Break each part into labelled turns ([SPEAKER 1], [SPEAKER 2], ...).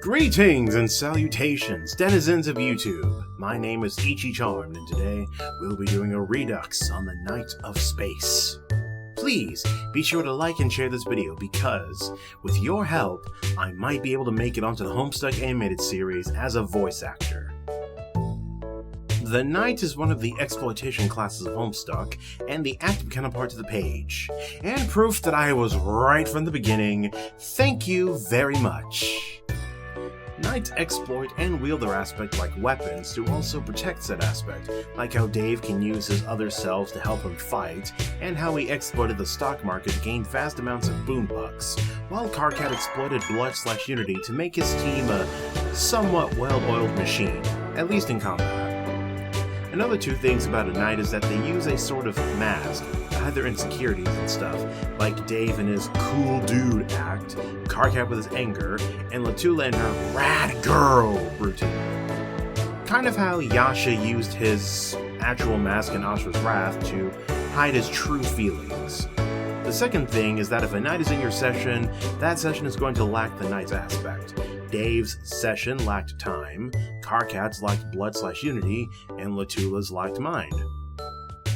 [SPEAKER 1] Greetings and salutations, denizens of YouTube. My name is Ichi-Charmed, and today we'll be doing a Redux on the Night of Space. Please be sure to like and share this video because, with your help, I might be able to make it onto the Homestuck animated series as a voice actor. The Knight is one of the exploitation classes of Homestuck, and the active counterpart to the page. And proof that I was right from the beginning, thank you very much. Knights exploit and wield their aspect like weapons to also protect said aspect, like how Dave can use his other selves to help him fight, and how he exploited the stock market to gain vast amounts of boon bucks, while Carcat exploited Blood/Unity to make his team a somewhat well-oiled machine, at least in combat. Another two things about a knight is that they use a sort of mask to hide their insecurities and stuff, like Dave in his cool dude act, Carcat with his anger, and Latula in her rad girl routine. Kind of how Yasha used his actual mask in Ashra's Wrath to hide his true feelings. The second thing is that if a knight is in your session, that session is going to lack the knight's aspect. Dave's session lacked time, Carcat's lacked Blood/Unity, and Latula's lacked mind.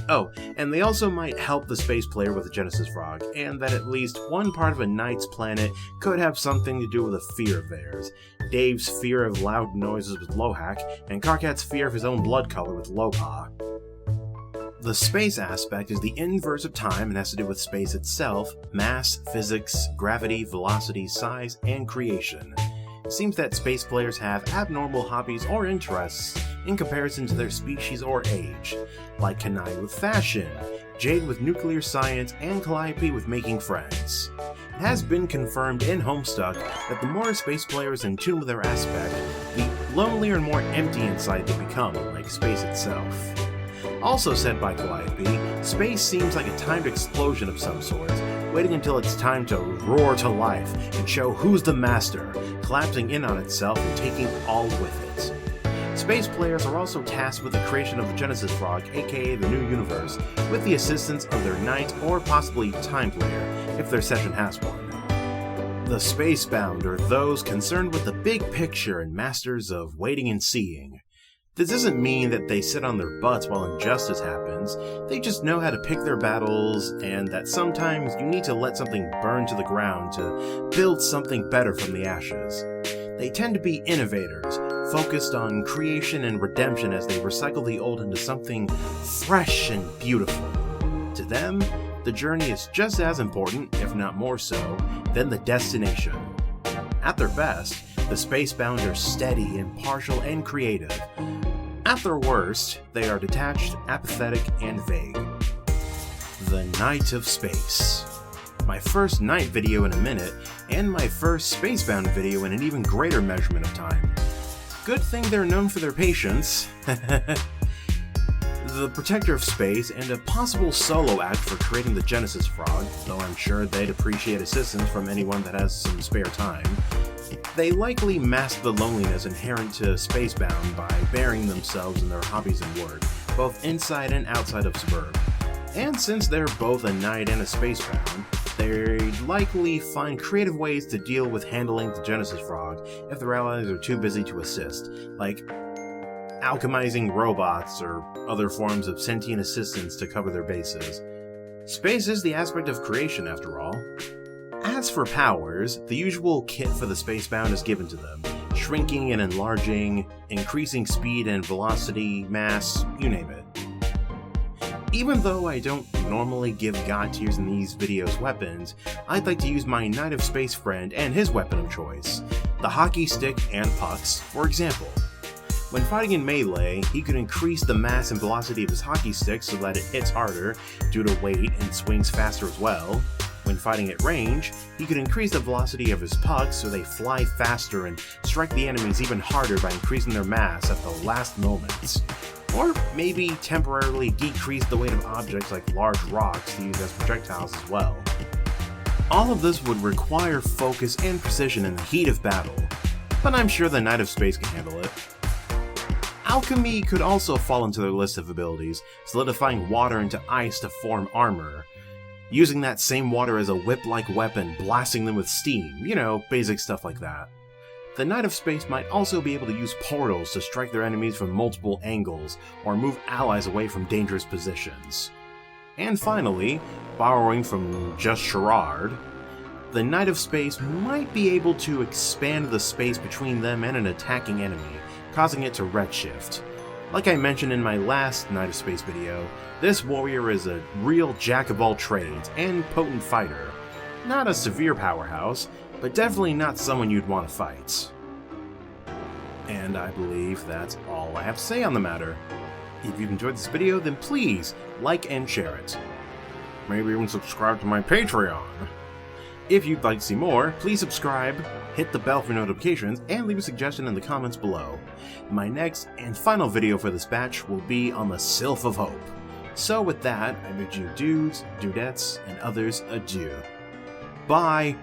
[SPEAKER 1] Oh, and they also might help the space player with the Genesis Frog, and that at least one part of a knight's planet could have something to do with a fear of theirs. Dave's fear of loud noises with Lohak, and Carcat's fear of his own blood color with Lopa. The space aspect is the inverse of time and has to do with space itself, mass, physics, gravity, velocity, size, and creation. It seems that space players have abnormal hobbies or interests in comparison to their species or age, like Kanai with fashion, Jade with nuclear science, and Calliope with making friends. It has been confirmed in Homestuck that the more space players in tune with their aspect, the lonelier and more empty inside they become, like space itself. Also said by Calliope, space seems like a timed explosion of some sort, waiting until it's time to roar to life and show who's the master, collapsing in on itself and taking all with it. Space players are also tasked with the creation of the Genesis Frog, aka the new universe, with the assistance of their knight or possibly time player, if their session has one. The spacebound are those concerned with the big picture and masters of waiting and seeing. This doesn't mean that they sit on their butts while injustice happens, they just know how to pick their battles, and that sometimes you need to let something burn to the ground to build something better from the ashes. They tend to be innovators, focused on creation and redemption as they recycle the old into something fresh and beautiful. To them, the journey is just as important, if not more so, than the destination. At their best, the spacebound are steady, impartial, and creative. At their worst, they are detached, apathetic, and vague. The Night of Space. My first night video in a minute, and my first spacebound video in an even greater measurement of time. Good thing they're known for their patience. The protector of space, and a possible solo act for creating the Genesis Frog, though I'm sure they'd appreciate assistance from anyone that has some spare time. They likely mask the loneliness inherent to Spacebound by burying themselves in their hobbies and work, both inside and outside of Suburb. And since they're both a knight and a Spacebound, they'd likely find creative ways to deal with handling the Genesis Frog if their allies are too busy to assist, like alchemizing robots or other forms of sentient assistance to cover their bases. Space is the aspect of creation, after all. As for powers, the usual kit for the Spacebound is given to them, shrinking and enlarging, increasing speed and velocity, mass, you name it. Even though I don't normally give god tiers in these videos weapons, I'd like to use my Knight of Space friend and his weapon of choice, the hockey stick and pucks, for example. When fighting in melee, he could increase the mass and velocity of his hockey stick so that it hits harder due to weight and swings faster as well. When fighting at range, he could increase the velocity of his pucks so they fly faster and strike the enemies even harder by increasing their mass at the last moments. Or maybe temporarily decrease the weight of objects like large rocks to use as projectiles as well. All of this would require focus and precision in the heat of battle, but I'm sure the Knight of Space can handle it. Alchemy could also fall into their list of abilities, solidifying water into ice to form armor, using that same water as a whip-like weapon, blasting them with steam, you know, basic stuff like that. The Knight of Space might also be able to use portals to strike their enemies from multiple angles, or move allies away from dangerous positions. And finally, borrowing from just Sherrard, the Knight of Space might be able to expand the space between them and an attacking enemy, causing it to redshift. Like I mentioned in my last Knight of Space video, this warrior is a real jack-of-all-trades and potent fighter. Not a severe powerhouse, but definitely not someone you'd want to fight. And I believe that's all I have to say on the matter. If you've enjoyed this video, then please like and share it. Maybe even subscribe to my Patreon. If you'd like to see more, please subscribe, hit the bell for notifications, and leave a suggestion in the comments below. My next and final video for this batch will be on the Sylph of Hope. So with that, I bid you dudes, dudettes, and others adieu. Bye!